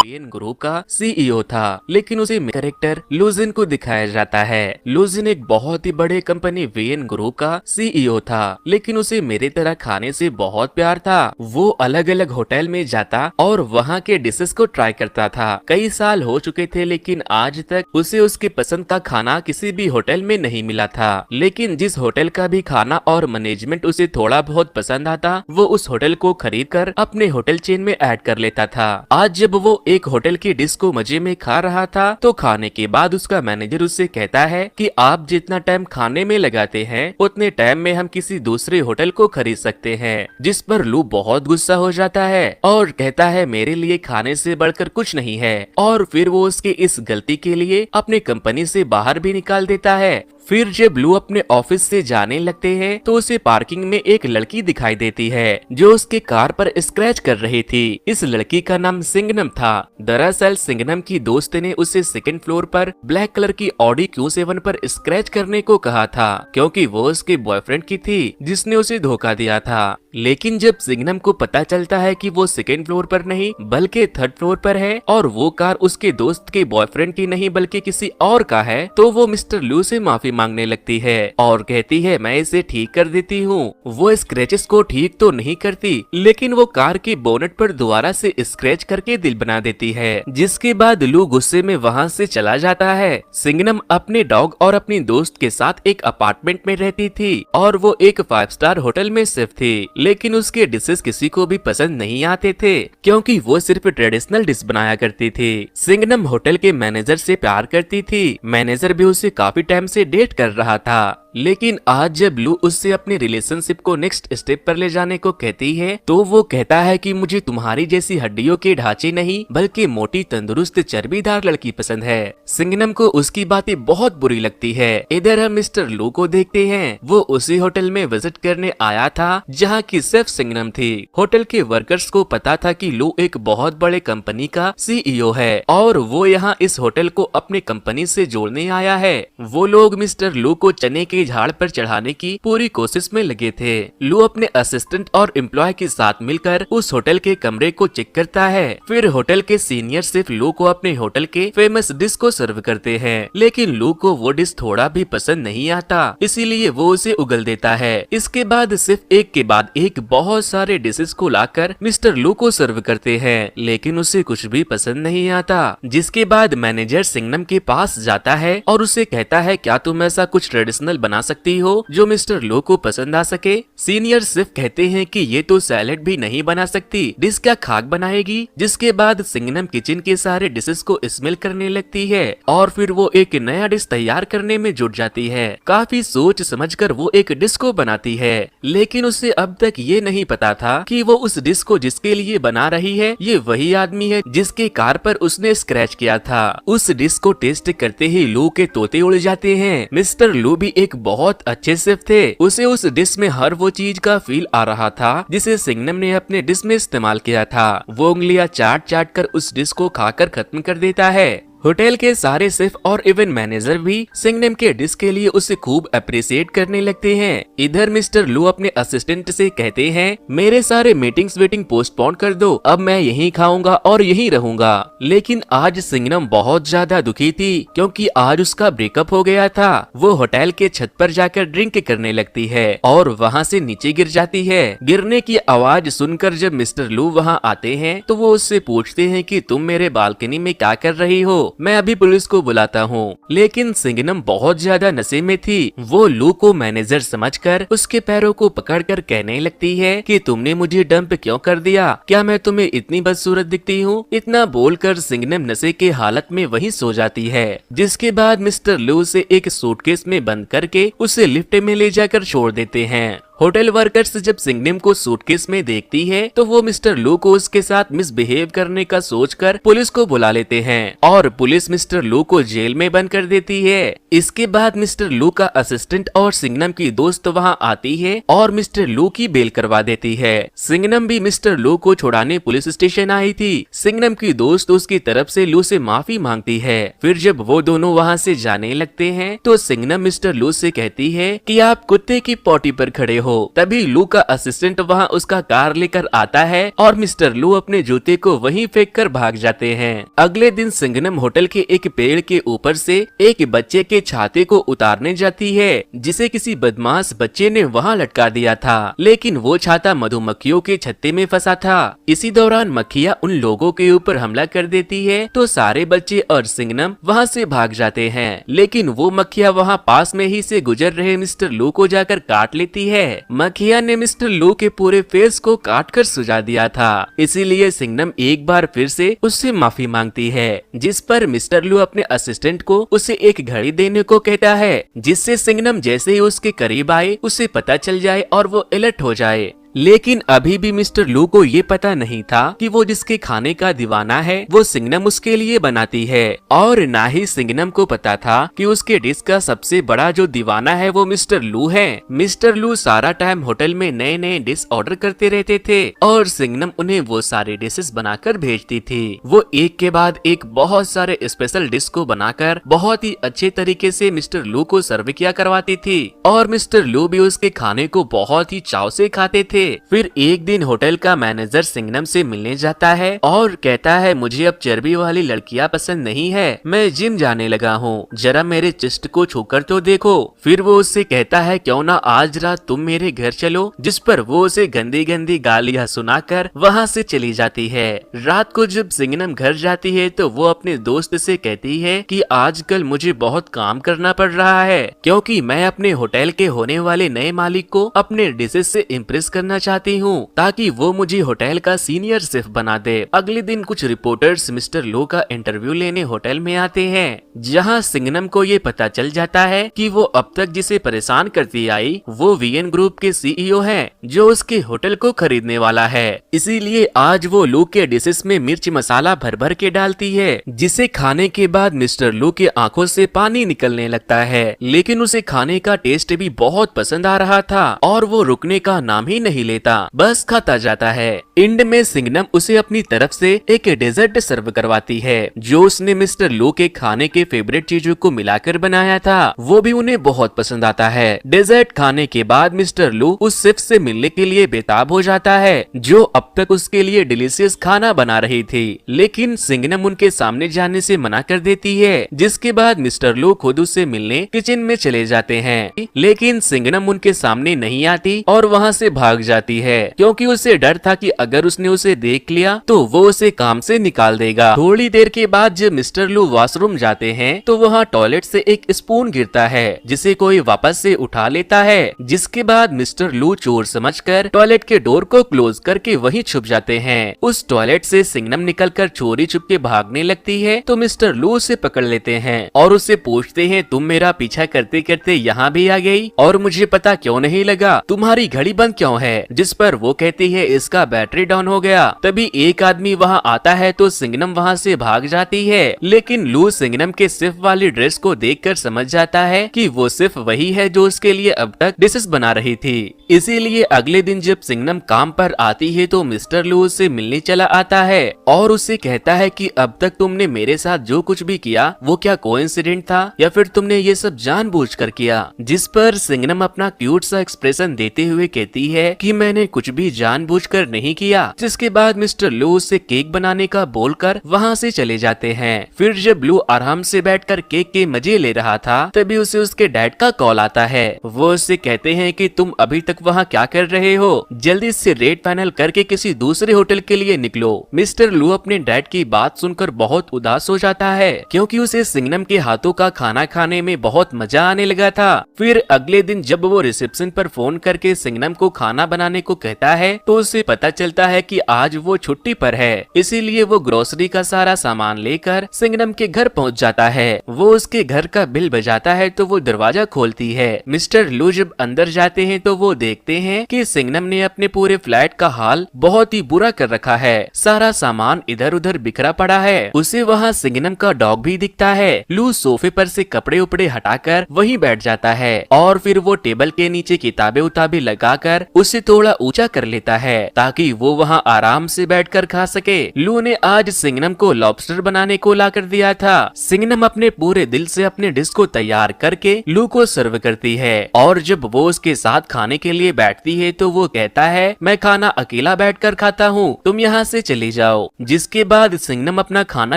When group का CEO था, लेकिन उसे कैरेक्टर लूजिन को दिखाया जाता है। लूजिन एक बहुत ही बड़े कंपनी वेन ग्रुप का सीईओ था, लेकिन उसे मेरे तरह खाने से बहुत प्यार था। वो अलग अलग होटल में जाता और वहाँ के डिशेस को ट्राई करता था। कई साल हो चुके थे, लेकिन आज तक उसे उसके पसंद का खाना किसी भी होटल में नहीं मिला था। लेकिन जिस होटल का भी खाना और मैनेजमेंट उसे थोड़ा बहुत पसंद आता, वो उस होटल को खरीद कर अपने होटल चेन में ऐड कर लेता था। आज जब वो एक होटल की डिश को मजे में खा रहा था, तो खाने के बाद उसका मैनेजर उससे कहता है कि आप जितना टाइम खाने में लगाते हैं, उतने टाइम में हम किसी दूसरे होटल को खरीद सकते हैं। जिस पर लू बहुत गुस्सा हो जाता है और कहता है मेरे लिए खाने से बढ़कर कुछ नहीं है, और फिर वो उसके इस गलती के लिए अपने कंपनी से बाहर भी निकाल देता है। फिर जब लू अपने ऑफिस से जाने लगते हैं, तो उसे पार्किंग में एक लड़की दिखाई देती है जो उसके कार पर स्क्रैच कर रही थी। इस लड़की का नाम सिंगनम था। दरअसल सिंगनम की दोस्त ने उसे सेकंड फ्लोर पर ब्लैक कलर की ऑडी Q7 पर स्क्रैच करने को कहा था, क्योंकि वो उसके बॉयफ्रेंड की थी जिसने उसे धोखा दिया था। लेकिन जब सिंगनम को पता चलता है कि वो सेकंड फ्लोर पर नहीं बल्कि थर्ड फ्लोर पर है और वो कार उसके दोस्त के बॉयफ्रेंड की नहीं बल्कि किसी और का है, तो वो मिस्टर लू से माफी मांगने लगती है और कहती है मैं इसे ठीक कर देती हूँ। वो स्क्रैचेस को ठीक तो नहीं करती, लेकिन वो कार के बोनट पर दोबारा से स्क्रैच करके दिल बना देती है, जिसके बाद लू गुस्से में वहाँ से चला जाता है। सिंगनम अपने डॉग और अपनी दोस्त के साथ एक अपार्टमेंट में रहती थी और वो एक 5 स्टार होटल में शिफ्ट थी, लेकिन उसके डिशेस किसी को भी पसंद नहीं आते थे, क्योंकि वो सिर्फ ट्रेडिशनल डिश बनाया करती थी। सिंगनम होटल के मैनेजर से प्यार करती थी। मैनेजर भी उसे काफी टाइम से डेट कर रहा था, लेकिन आज जब लू उससे अपने रिलेशनशिप को नेक्स्ट स्टेप पर ले जाने को कहती है, तो वो कहता है कि मुझे तुम्हारी जैसी हड्डियों के ढांचे नहीं बल्कि मोटी तंदुरुस्त चर्बीदार लड़की पसंद है। सिंगनम को उसकी बातें बहुत बुरी लगती है। इधर हम मिस्टर लू को देखते हैं। वो उसी होटल में विजिट करने आया था जहाँ की शेफ सिंगनम थी। होटल के वर्कर्स को पता था कि लू एक बहुत बड़े कंपनी का सीईओ है और वो यहाँ इस होटल को अपने कंपनी से जोड़ने आया है। वो लोग मिस्टर लू को चने के झाड़ पर चढ़ाने की पूरी कोशिश में लगे थे। लू अपने असिस्टेंट और एम्प्लॉय के साथ मिलकर उस होटल के कमरे को चेक करता है। फिर होटल के सीनियर शेफ लू को अपने होटल के फेमस डिश को सर्व करते हैं, लेकिन लू को वो डिश थोड़ा भी पसंद नहीं आता, इसीलिए वो उसे उगल देता है। इसके बाद सिर्फ एक के बाद एक बहुत सारे डिशेस को लाकर मिस्टर लू को सर्व करते हैं, लेकिन उसे कुछ भी पसंद नहीं आता। जिसके बाद मैनेजर सिंगनम के पास जाता है और उसे कहता है क्या तुम ऐसा कुछ ट्रेडिशनल बना सकती हो जो मिस्टर लो को पसंद आ सके। सीनियर शेफ कहते हैं कि ये तो सैलेड भी नहीं बना सकती, डिश क्या खाक बनाएगी। जिसके बाद सिंगनम किचन के सारे डिशेस को स्मेल करने लगती है और फिर वो एक नया डिश तैयार करने में जुट जाती है। काफी सोच समझकर वो एक डिश को बनाती है, लेकिन उसे अब तक ये नहीं पता था कि वो उस डिश को जिसके लिए बना रही है ये वही आदमी है जिसके कार पर उसने स्क्रैच किया था। उस डिश को टेस्ट करते ही लू के तोते उड़ जाते हैं। मिस्टर लू भी एक बहुत अच्छे शेफ थे। उसे उस डिश में हर वो चीज का फील आ रहा था जिसे सिंगनम ने अपने डिश में इस्तेमाल किया था। वो उंगलियां चाट चाट कर उस डिश को खाकर खत्म कर देता है। होटल के सारे शेफ और इवेंट मैनेजर भी सिंगनम के डिश के लिए उसे खूब अप्रिशिएट करने लगते हैं। इधर मिस्टर लू अपने असिस्टेंट से कहते हैं मेरे सारे मीटिंग्स वेटिंग पोस्टपोन कर दो, अब मैं यहीं खाऊंगा और यहीं रहूंगा। लेकिन आज सिंगनम बहुत ज्यादा दुखी थी क्योंकि आज उसका ब्रेकअप हो गया था। वो होटल के छत पर जाकर ड्रिंक करने लगती है और वहाँ से नीचे गिर जाती है। गिरने की आवाज सुनकर जब मिस्टर लू वहाँ आते हैं तो वो उससे पूछते हैं कि तुम मेरे बालकनी में क्या कर रही हो, मैं अभी पुलिस को बुलाता हूँ। लेकिन सिंगनम बहुत ज्यादा नशे में थी। वो लू को मैनेजर समझकर उसके पैरों को पकड़कर कहने लगती है कि तुमने मुझे डंप क्यों कर दिया, क्या मैं तुम्हें इतनी बदसूरत दिखती हूँ। इतना बोलकर सिंगनम नशे के हालत में वहीं सो जाती है। जिसके बाद मिस्टर लू उसे एक सूटकेस में बंद करके उसे लिफ्ट में ले जाकर छोड़ देते हैं। होटल वर्कर्स जब सिंगनम को सूटकेस में देखती है तो वो मिस्टर लू को उसके साथ मिसबिहेव करने का सोचकर पुलिस को बुला लेते हैं और पुलिस मिस्टर लू को जेल में बंद कर देती है। इसके बाद मिस्टर लू का असिस्टेंट और सिंगनम की दोस्त वहां आती है और मिस्टर लू की बेल करवा देती है। सिंगनम भी मिस्टर लू को छुड़ाने पुलिस स्टेशन आई थी। सिंगनम की दोस्त उसकी तरफ से लू से माफी मांगती है। फिर जब वो दोनों वहाँ से जाने लगते हैं तो सिंगनम मिस्टर लू से कहती है कि आप कुत्ते की पॉटी पर खड़े हो, हो। तभी लू का असिस्टेंट वहाँ उसका कार लेकर आता है और मिस्टर लू अपने जूते को वहीं फेंक कर भाग जाते हैं। अगले दिन सिंघनम होटल के एक पेड़ के ऊपर से एक बच्चे के छाते को उतारने जाती है, जिसे किसी बदमाश बच्चे ने वहाँ लटका दिया था, लेकिन वो छाता मधुमक्खियों के छत्ते में फंसा था। इसी दौरान मक्खियाँ उन लोगों के ऊपर हमला कर देती है तो सारे बच्चे और सिंघनम वहाँ से भाग जाते हैं, लेकिन वो मक्खियाँ वहाँ पास में ही से गुजर रहे मिस्टर लू को जाकर काट लेती है। मक्खियाँ ने मिस्टर लू के पूरे फेस को काट कर सुझा दिया था, इसीलिए सिंघनम एक बार फिर से उससे माफी मांगती है, जिस पर मिस्टर लू अपने असिस्टेंट को उसे एक घड़ी देने को कहता है, जिससे सिंघनम जैसे ही उसके करीब आए उसे पता चल जाए और वो अलर्ट हो जाए। लेकिन अभी भी मिस्टर लू को ये पता नहीं था कि वो जिसके खाने का दीवाना है वो सिंघनम उसके लिए बनाती है, और ना ही सिंघनम को पता था कि उसके डिश का सबसे बड़ा जो दीवाना है वो मिस्टर लू है। मिस्टर लू सारा टाइम होटल में नए नए डिश ऑर्डर करते रहते थे और सिंघनम उन्हें वो सारे डिशेस बनाकर भेजती थी। वो एक के बाद एक बहुत सारे स्पेशल डिश को बनाकर बहुत ही अच्छे तरीके से मिस्टर लू को सर्व किया करवाती थी, और मिस्टर लू भी उसके खाने को बहुत ही चाव से खाते थे। फिर एक दिन होटल का मैनेजर सिंघनम से मिलने जाता है और कहता है, मुझे अब चर्बी वाली लड़कियां पसंद नहीं है, मैं जिम जाने लगा हूँ, जरा मेरे चेस्ट को छूकर तो देखो। फिर वो उससे कहता है, क्यों ना आज रात तुम मेरे घर चलो, जिस पर वो उसे गंदी गंदी गालियां सुनाकर वहाँ से चली जाती है। रात को जब सिंघनम घर जाती है तो वो अपने दोस्त से कहती है कि आजकल मुझे बहुत काम करना पड़ रहा है, क्योंकि मैं अपने होटल के होने वाले नए मालिक को अपने डिशेस से इम्प्रेस करना चाहती हूँ, ताकि वो मुझे होटल का सीनियर शेफ बना दे। अगले दिन कुछ रिपोर्टर्स मिस्टर लो का इंटरव्यू लेने होटल में आते हैं, जहाँ सिंघनम को ये पता चल जाता है कि वो अब तक जिसे परेशान करती आई वो वीएन ग्रुप के सीईओ हैं, जो उसके होटल को खरीदने वाला है। इसीलिए आज वो लू के डिशेस में मिर्च मसाला भर भर के डालती है, जिसे खाने के बाद मिस्टर लू के आंखों से पानी निकलने लगता है। लेकिन उसे खाने का टेस्ट भी बहुत पसंद आ रहा था और वो रुकने का नाम ही नहीं लेता, बस खाता जाता है। एंड में सिंघनम उसे अपनी तरफ से एक डेजर्ट सर्व करवाती है, जो उसने मिस्टर लू के खाने के फेवरेट चीजों को मिलाकर बनाया था। वो भी उन्हें बहुत पसंद आता है। डेजर्ट खाने के बाद मिस्टर लू उस शेफ से मिलने के लिए बेताब हो जाता है, जो अब तक उसके लिए डिलीशियस खाना बना रही थी। लेकिन सिंघनम उनके सामने जाने से मना कर देती है, जिसके बाद मिस्टर लू खुद उससे मिलने किचन में चले जाते हैं। लेकिन सिंघनम उनके सामने नहीं आती और वहाँ से भाग जाती है, क्योंकि उसे डर था कि अगर उसने उसे देख लिया तो वो उसे काम से निकाल देगा। थोड़ी देर के बाद जब मिस्टर लू वॉशरूम जाते हैं तो वहाँ टॉयलेट से एक स्पून गिरता है, जिसे कोई वापस से उठा लेता है, जिसके बाद मिस्टर लू चोर समझकर टॉयलेट के डोर को क्लोज करके वहीं छुप जाते हैं। उस टॉयलेट से सिंघनम निकलकर चोरी छुप के भागने लगती है तो मिस्टर लू उसे पकड़ लेते हैं और उससे पूछते हैं, तुम मेरा पीछा करते करते यहाँ भी आ गई और मुझे पता क्यों नहीं लगा, तुम्हारी घड़ी बंद क्यों है? जिस पर वो कहती है, इसका बैटरी डाउन हो गया। तभी एक आदमी वहाँ आता है तो सिंघनम वहाँ से भाग जाती है, लेकिन लू सिंघनम के सिर्फ वाली ड्रेस को देखकर समझ जाता है कि वो सिर्फ वही है जो उसके लिए अब तक डिशेस बना रही थी। इसीलिए अगले दिन जब सिंघनम काम पर आती है तो मिस्टर लू उससे मिलने चला आता है और उससे कहता है कि अब तक तुमने मेरे साथ जो कुछ भी किया वो क्या कोइंसिडेंट था या फिर तुमने ये सब जानबूझकर किया? जिस पर सिंघनम अपना क्यूट सा एक्सप्रेशन देते हुए कहती है कि मैंने कुछ भी जानबूझकर नहीं किया। जिसके बाद मिस्टर लू उससे केक बनाने का बोलकर वहाँ से चले जाते हैं। फिर जब लू आराम से बैठकर केक के मजे ले रहा था तभी उसे उसके डैड का कॉल आता है। वो उससे कहते हैं कि तुम अभी तक वहाँ क्या कर रहे हो, जल्दी से रेट फाइनल करके किसी दूसरे होटल के लिए निकलो। मिस्टर लू अपने डैड की बात सुनकर बहुत उदास हो जाता है, क्योंकि उसे सिंघनम के हाथों का खाना खाने में बहुत मजा आने लगा था। फिर अगले दिन जब वो रिसेप्शन पर फोन करके सिंघनम को खाना बनाने को कहता है तो उसे पता चलता है कि आज वो छुट्टी पर है, इसीलिए वो ग्रोसरी का सारा सामान लेकर सिंघनम के घर पहुंच जाता है। वो उसके घर का बिल बजाता है तो वो दरवाजा खोलती है। मिस्टर लू जब अंदर जाते हैं तो वो देखते हैं कि सिंघनम ने अपने पूरे फ्लैट का हाल बहुत ही बुरा कर रखा है। सारा सामान इधर उधर बिखरा पड़ा है। उसे वहाँ सिंघनम का डॉग भी दिखता है। लू सोफे पर से कपड़े उपड़े हटाकर वहीं बैठ जाता है और फिर वो टेबल के नीचे किताबें उताबें लगाकर उसे थोड़ा ऊंचा कर लेता है ताकि वो वहाँ आराम से बैठकर खा सके। लू ने आज सिंगनम को लॉबस्टर बनाने को ला कर दिया था। सिंगनम अपने पूरे दिल से अपने डिश को तैयार करके लू को सर्व करती है और जब वो उसके साथ खाने के लिए बैठती है तो वो कहता है, मैं खाना अकेला बैठकर खाता हूँ, तुम यहाँ से चली जाओ। जिसके बाद सिंगनम अपना खाना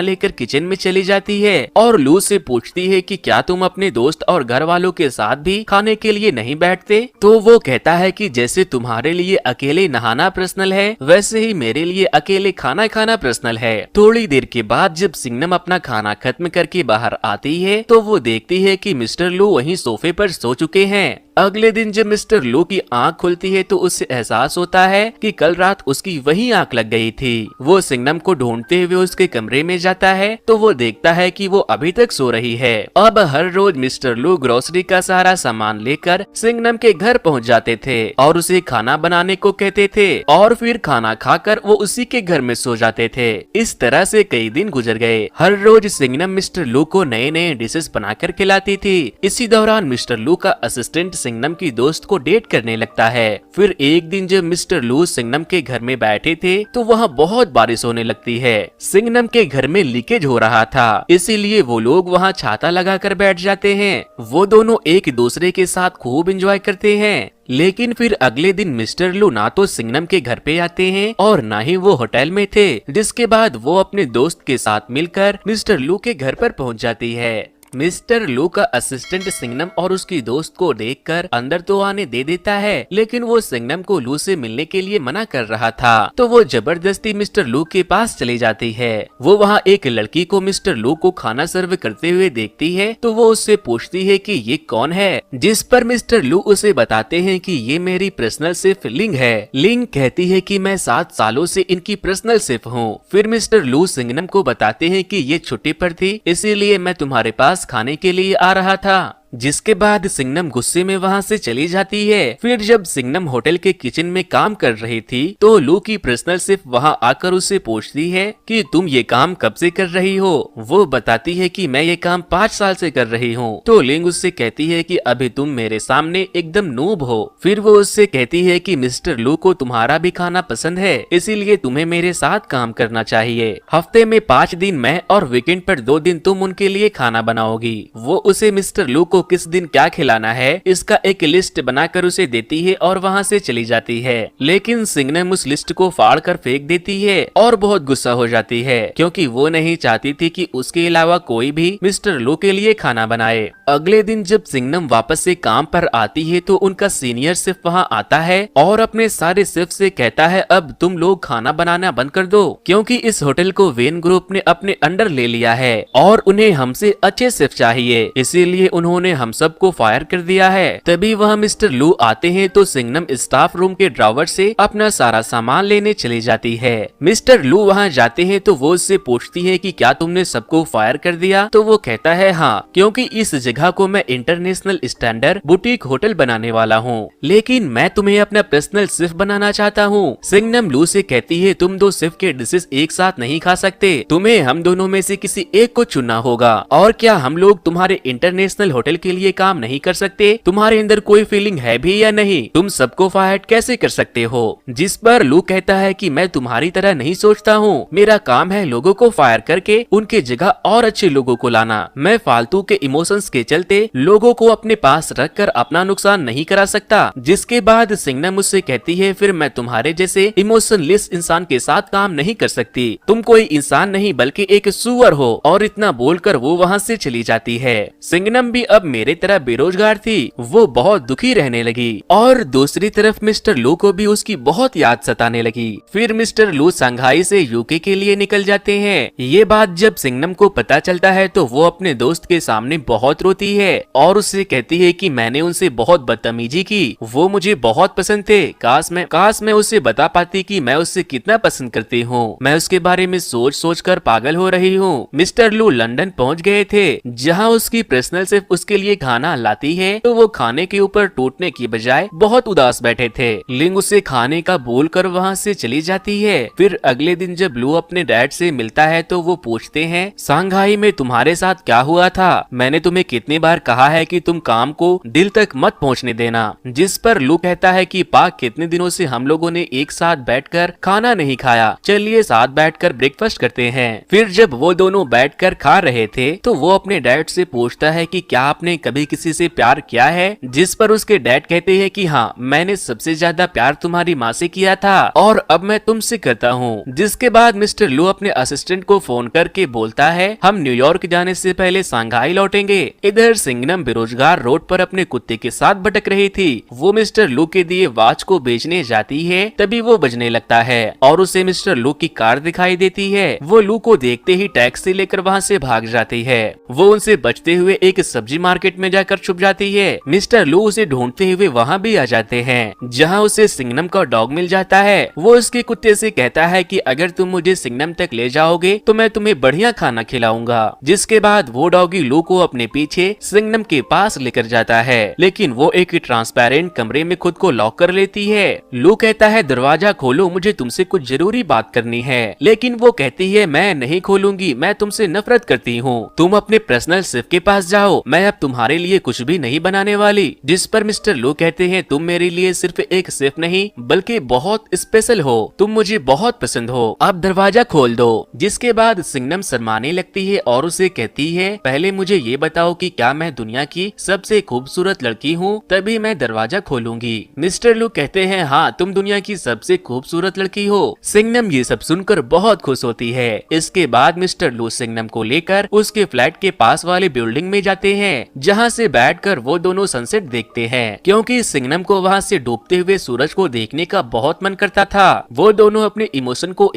लेकर किचन में चली जाती है और लू से पूछती है कि क्या तुम अपने दोस्त और घर वालों के साथ भी खाने के लिए नहीं बैठते? तो वो कहता है कि जैसे तुम्हारे लिए अकेले नहाना पर्सनल है वैसे ही मेरे लिए अकेले खाना खाना पर्सनल है। थोड़ी देर के बाद जब सिंगनम अपना खाना खत्म करके बाहर आती है तो वो देखती है कि मिस्टर लू वहीं सोफे पर सो चुके हैं। अगले दिन जब मिस्टर लू की आंख खुलती है तो उससे एहसास होता है कि कल रात उसकी वही आंख लग गई थी। वो सिंगनम को ढूंढते हुए उसके कमरे में जाता है तो वो देखता है कि वो अभी तक सो रही है। अब हर रोज मिस्टर लू ग्रोसरी का सारा सामान लेकर सिंगनम के घर पहुंच जाते थे और उसे खाना बनाने को कहते थे और फिर खाना खाकर वो उसी के घर में सो जाते थे। इस तरह से कई दिन गुजर गए। हर रोज सिंगनम मिस्टर लू को नए नए डिशेस बनाकर खिलाती थी। इसी दौरान मिस्टर लू का असिस्टेंट सिंगनम की दोस्त को डेट करने लगता है। फिर एक दिन जब मिस्टर लू सिंगनम के घर में बैठे थे तो वहाँ बहुत बारिश होने लगती है। सिंगनम के घर में लीकेज हो रहा था, इसीलिए वो लोग वहाँ छाता लगाकर बैठ जाते हैं। वो दोनों एक दूसरे के साथ खूब एंजॉय करते हैं। लेकिन फिर अगले दिन मिस्टर लू ना तो सिंगनम के घर पे आते हैं और ना ही वो होटल में थे, जिसके बाद वो अपने दोस्त के साथ मिलकर मिस्टर लू के घर पर पहुंच जाती है। मिस्टर लू का असिस्टेंट सिंगनम और उसकी दोस्त को देखकर अंदर तो आने दे देता है, लेकिन वो सिंगनम को लू से मिलने के लिए मना कर रहा था तो वो जबरदस्ती मिस्टर लू के पास चली जाती है। वो वहाँ एक लड़की को मिस्टर लू को खाना सर्व करते हुए देखती है तो वो उससे पूछती है कि ये कौन है, जिस पर मिस्टर लू उसे बताते हैं कि ये मेरी पर्सनल शेफ लिंग है। लिंग कहती है कि मैं 7 सालों से इनकी पर्सनल शेफ हूँ। फिर मिस्टर लू सिंगनम को बताते हैं कि ये छुट्टी पर थी, इसीलिए मैं तुम्हारे पास खाने के लिए आ रहा था। जिसके बाद सिंगनम गुस्से में वहाँ से चली जाती है। फिर जब सिंगनम होटल के किचन में काम कर रही थी तो लू की पर्सनल शेफ वहाँ आकर उससे पूछती है कि तुम ये काम कब से कर रही हो। वो बताती है कि मैं ये काम 5 साल से कर रही हूँ। तो लिंग उससे कहती है कि अभी तुम मेरे सामने एकदम नूब हो। फिर वो उससे कहती है कि मिस्टर लू को तुम्हारा भी खाना पसंद है, इसीलिए तुम्हें मेरे साथ काम करना चाहिए। हफ्ते में 5 दिन मैं और वीकेंड पर 2 दिन तुम उनके लिए खाना बनाओगी। वो उसे मिस्टर लू को किस दिन क्या खिलाना है इसका एक लिस्ट बनाकर उसे देती है और वहाँ से चली जाती है। लेकिन सिंगनम उस लिस्ट को फाड़ कर फेंक देती है और बहुत गुस्सा हो जाती है क्योंकि वो नहीं चाहती थी कि उसके अलावा कोई भी मिस्टर लू के लिए खाना बनाए। अगले दिन जब सिंगनम वापस से काम पर आती है तो उनका सीनियर शेफ वहाँ आता है और अपने सारे शेफ से कहता है अब तुम लोग खाना बनाना बंद कर दो क्योंकि इस होटल को वेन ग्रुप ने अपने अंडर ले लिया है और उन्हें हमसे अच्छे शेफ चाहिए, इसीलिए उन्होंने हम सबको फायर कर दिया है। तभी वहाँ मिस्टर लू आते हैं तो सिंगनम स्टाफ रूम के ड्रॉवर से अपना सारा सामान लेने चली जाती है। मिस्टर लू वहाँ जाते हैं तो वो उससे पूछती है कि क्या तुमने सबको फायर कर दिया? तो वो कहता है हाँ, क्योंकि इस जगह को मैं इंटरनेशनल स्टैंडर्ड बुटीक होटल बनाने वाला हूँ, लेकिन मैं तुम्हें अपना पर्सनल शेफ बनाना चाहता हूँ। सिंगनम लू से कहती है तुम 2 शेफ के डिशेस एक साथ नहीं खा सकते, तुम्हें हम दोनों में से किसी एक को चुनना होगा। और क्या हम लोग तुम्हारे इंटरनेशनल होटल के लिए काम नहीं कर सकते? तुम्हारे अंदर कोई फीलिंग है भी या नहीं? तुम सबको फायर कैसे कर सकते हो? जिस पर लू कहता है कि मैं तुम्हारी तरह नहीं सोचता हूँ, मेरा काम है लोगों को फायर करके उनके जगह और अच्छे लोगों को लाना। मैं फालतू के इमोशंस के चलते लोगों को अपने पास रखकर अपना नुकसान नहीं करा सकता। जिसके बाद सिंगनम मुझसे कहती है फिर मैं तुम्हारे जैसे इमोशनलेस इंसान के साथ काम नहीं कर सकती, तुम कोई इंसान नहीं बल्कि एक सुअर हो। और इतना बोलकर वो वहाँ से चली जाती है। सिंगनम भी अब मेरे तरह बेरोजगार थी, वो बहुत दुखी रहने लगी और दूसरी तरफ मिस्टर लू को भी उसकी बहुत याद सताने लगी। फिर मिस्टर लू शंघाई से यूके के लिए निकल जाते हैं। ये बात जब सिंगनम को पता चलता है तो वो अपने दोस्त के सामने बहुत रोती है और उससे कहती है कि मैंने उनसे बहुत बदतमीजी की, वो मुझे बहुत पसंद थे, काश मैं उससे बता पाती कि मैं उससे कितना पसंद करती हूँ। मैं उसके बारे में सोच सोच कर पागल हो रही हूँ। मिस्टर लू लंदन पहुँच गए थे जहाँ उसकी पर्सनल शेफ उसके उसके लिए खाना लाती है तो वो खाने के ऊपर टूटने की बजाय बहुत उदास बैठे थे। लिंग उसे खाने का बोलकर वहाँ से चली जाती है। फिर अगले दिन जब लू अपने डैड से मिलता है तो वो पूछते हैं, सांघाई में तुम्हारे साथ क्या हुआ था? मैंने तुम्हें कितनी बार कहा है कि तुम काम को दिल तक मत पहुंचने देना। जिस पर लू कहता है कि पाक कितने दिनों से हम लोगों ने एक साथ बैठकर खाना नहीं खाया, चलिए साथ बैठकर ब्रेकफास्ट करते हैं। फिर जब वो दोनों बैठकर खा रहे थे तो वो अपने डैड से पूछता है कि क्या आपने कभी किसी से प्यार किया है? जिस पर उसके डैड कहते हैं कि हाँ, मैंने सबसे ज्यादा प्यार तुम्हारी माँ से किया था और अब मैं तुमसे करता हूँ। जिसके बाद मिस्टर लू अपने असिस्टेंट को फोन करके बोलता है, हम न्यूयॉर्क जाने से पहले सांघाई लौटेंगे। इधर सिंगनम बेरोजगार रोड पर अपने कुत्ते के साथ भटक रही थी। वो मिस्टर लू के दिए वॉच को बेचने जाती है, तभी वो बजने लगता है और उसे मिस्टर लू की कार दिखाई देती है। वो लू को देखते ही टैक्सी लेकर वहाँ से भाग जाती है। वो उनसे बचते हुए एक सब्जी मार्केट में जाकर छुप जाती है। मिस्टर लू उसे ढूंढते हुए वहाँ भी आ जाते हैं, जहाँ उसे सिंगनम का डॉग मिल जाता है। वो उसके कुत्ते से कहता है कि अगर तुम मुझे सिंगनम तक ले जाओगे तो मैं तुम्हें बढ़िया खाना खिलाऊंगा। जिसके बाद वो डॉगी लू को अपने पीछे सिंगनम के पास लेकर जाता है, लेकिन वो एक ट्रांसपेरेंट कमरे में खुद को लॉक कर लेती है। लू कहता है, दरवाजा खोलो, मुझे तुमसे कुछ जरूरी बात करनी है। लेकिन वो कहती है, मैं नहीं खोलूंगी, मैं तुमसे नफरत करती हूँ, तुम अपने पर्सनल शेफ के पास जाओ, मैं अब तुम्हारे लिए कुछ भी नहीं बनाने वाली। जिस पर मिस्टर लू कहते हैं, तुम मेरे लिए सिर्फ एक शेफ नहीं बल्कि बहुत स्पेशल हो, तुम मुझे बहुत पसंद हो, अब दरवाजा खोल दो। जिसके बाद सिंगनम शर्माने लगती है और उसे कहती है, पहले मुझे ये बताओ कि क्या मैं दुनिया की सबसे खूबसूरत लड़की हूँ, तभी मैं दरवाजा खोलूंगी। मिस्टर लू कहते हैं, हाँ, तुम दुनिया की सबसे खूबसूरत लड़की हो। सिंगनम ये सब सुनकर बहुत खुश होती है। इसके बाद मिस्टर लू सिंगनम को लेकर उसके फ्लैट के पास वाली बिल्डिंग में जाते हैं, जहाँ से बैठकर वो दोनों सनसेट देखते हैं, क्योंकि सिंगनम को वहाँ से डूबते हुए सूरज को देखने का बहुत मन करता था। वो दोनों अपने इमोशन को